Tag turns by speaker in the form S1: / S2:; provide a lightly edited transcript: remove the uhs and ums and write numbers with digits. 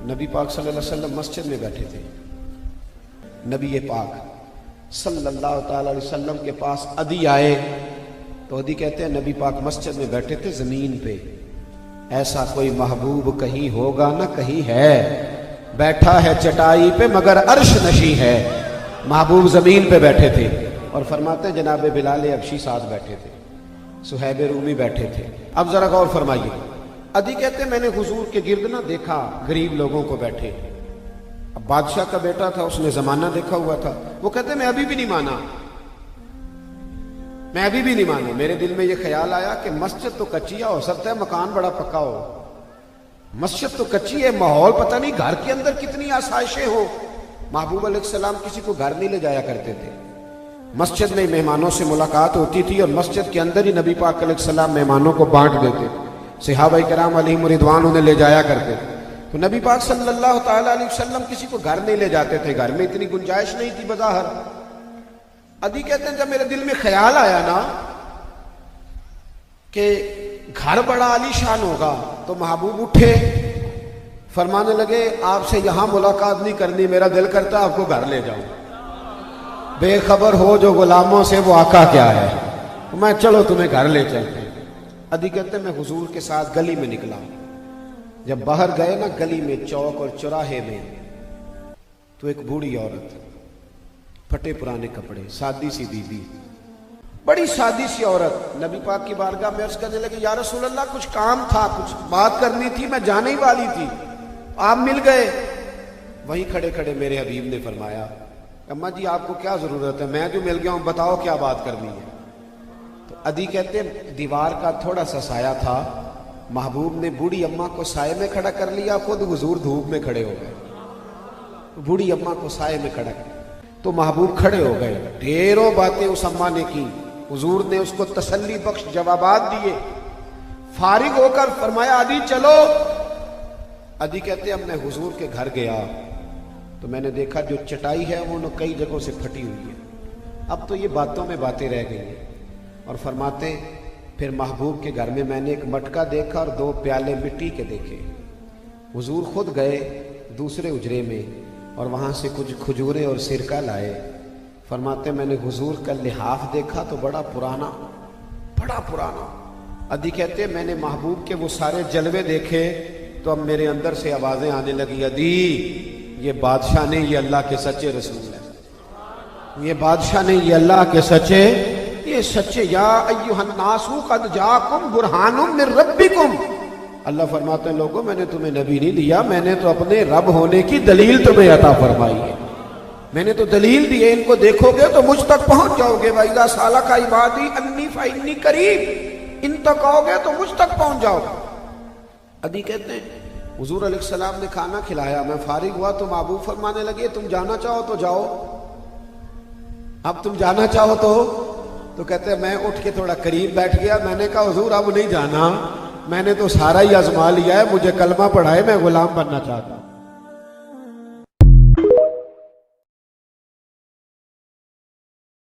S1: नबी पाक सल्लल्लाहु अलैहि वसल्लम मस्जिद में बैठे थे। नबी पाक सल्लल्लाहु अलैहि वसल्लम के पास अदी आए तो अदी कहते हैं नबी पाक मस्जिद में बैठे थे जमीन पे। ऐसा कोई महबूब कहीं होगा ना कहीं है, बैठा है चटाई पे मगर अर्श नशी है। महबूब जमीन पे बैठे थे और फरमाते जनाब बिलाल अबशी साथ बैठे थे, सुहैब रूमी बैठे थे। अब जरा गौर फरमाइए, अदी कहते मैंने हुजूर के गिर्द ना देखा गरीब लोगों को बैठे। अब बादशाह का बेटा था, उसने जमाना देखा हुआ था। वो कहते मैं अभी भी नहीं माना, मैं अभी भी नहीं माना। मेरे दिल में ये ख्याल आया कि मस्जिद तो कच्ची हो सकता है मकान बड़ा पक्का हो, मस्जिद तो कच्ची है, माहौल पता नहीं घर के अंदर कितनी आसाइशें हो। महबूब अलैहिस्सलाम किसी को घर नहीं ले जाया करते थे, मस्जिद में मेहमानों से मुलाकात होती थी और मस्जिद के अंदर ही नबी पाक अलैहिस्सलाम मेहमानों को बांट देते थे। सहाबा किराम अलैहिम रिदवान उन्हें ले जाया करते थे। तो नबी पाक सल्लल्लाहु ताला अलैहि वसल्लम किसी को घर नहीं ले जाते थे, घर में इतनी गुंजाइश नहीं थी बज़ाहिर। अदी कहते हैं जब मेरे दिल में ख्याल आया ना कि घर बड़ा आलीशान होगा तो महबूब उठे, फरमाने लगे आपसे यहां मुलाकात नहीं करनी, मेरा दिल करता आपको घर ले जाऊं। बेखबर हो जो गुलामों से वो आका क्या है, तो मैं चलो तुम्हें घर ले चलते। अदी कहते मैं हुजूर के साथ गली में निकला। जब बाहर गए ना गली में, चौक और चौराहे में, तो एक बूढ़ी औरत, फटे पुराने कपड़े, सादी सी बीबी, बड़ी सादी सी औरत नबी पाक की बारगाह में अर्ज करने लगी या रसूल अल्लाह कुछ काम था, कुछ बात करनी थी, मैं जाने ही वाली थी, आप मिल गए। वहीं खड़े खड़े मेरे हबीब ने फरमाया अम्मा जी आपको क्या जरूरत है, मैं जो मिल गया हूं, बताओ क्या बात करनी है। तो अदी कहते दीवार का थोड़ा सा साया था, महबूब ने बूढ़ी अम्मा को साये में खड़ा कर लिया, खुद हुजूर धूप में खड़े हो गए। बूढ़ी अम्मा को साये में खड़ा किया तो महबूब खड़े हो गए। ढेरों बातें उस अम्मा ने की, हुजूर ने उसको तसल्ली बख्श जवाबात दिए। फारिग होकर फरमाया अदी चलो। अदी कहते अब मैं हुजूर के घर गया तो मैंने देखा जो चटाई है वो कई जगहों से फटी हुई है। अब तो ये बातों में बातें रह गई हैं। और फरमाते फिर महबूब के घर में मैंने एक मटका देखा और 2 प्याले मिट्टी के देखे। हुजूर खुद गए दूसरे उजरे में और वहां से कुछ खजूरें और सिरका लाए। फरमाते मैंने हुजूर का लिहाफ देखा तो बड़ा पुराना, बड़ा पुराना। अदी कहते मैंने महबूब के वो सारे जलवे देखे तो अब मेरे अंदर से आवाजें आने लगी, अदी ये बादशाह नहीं, ये अल्लाह के सच्चे रसूल है, ये बादशाह नहीं, ये अल्लाह के सच्चे, ये सच्चे। या अय्युहन्नासु कद जाकुम बुरहानुम मिर रब्बिकुम। अल्लाह फरमाते हैं लोगों मैंने तुम्हें नबी नहीं दिया, मैंने तो अपने रब होने की दलील तुम्हें अता फरमाई है, मैंने तो दलील दी है, इनको देखोगे तो मुझ तक पहुंच जाओगे। वाइदा साला का इबादी अन्नी फइन्नी करीब, इन तक आओगे तो मुझ तक पहुंच जाओगे। अदी कहते हैं हुजूर अलैहिस्सलाम ने खाना खिलाया, मैं फारिग हुआ तो महबूब फरमाने लगे तुम जाना चाहो तो जाओ, अब तुम जाना चाहो तो कहते मैं उठ के थोड़ा करीब बैठ गया। मैंने कहा हुजूर अब नहीं जाना, मैंने तो सारा ही आजमा लिया है, मुझे कलमा पढ़ाए, मैं गुलाम बनना चाहता हूं।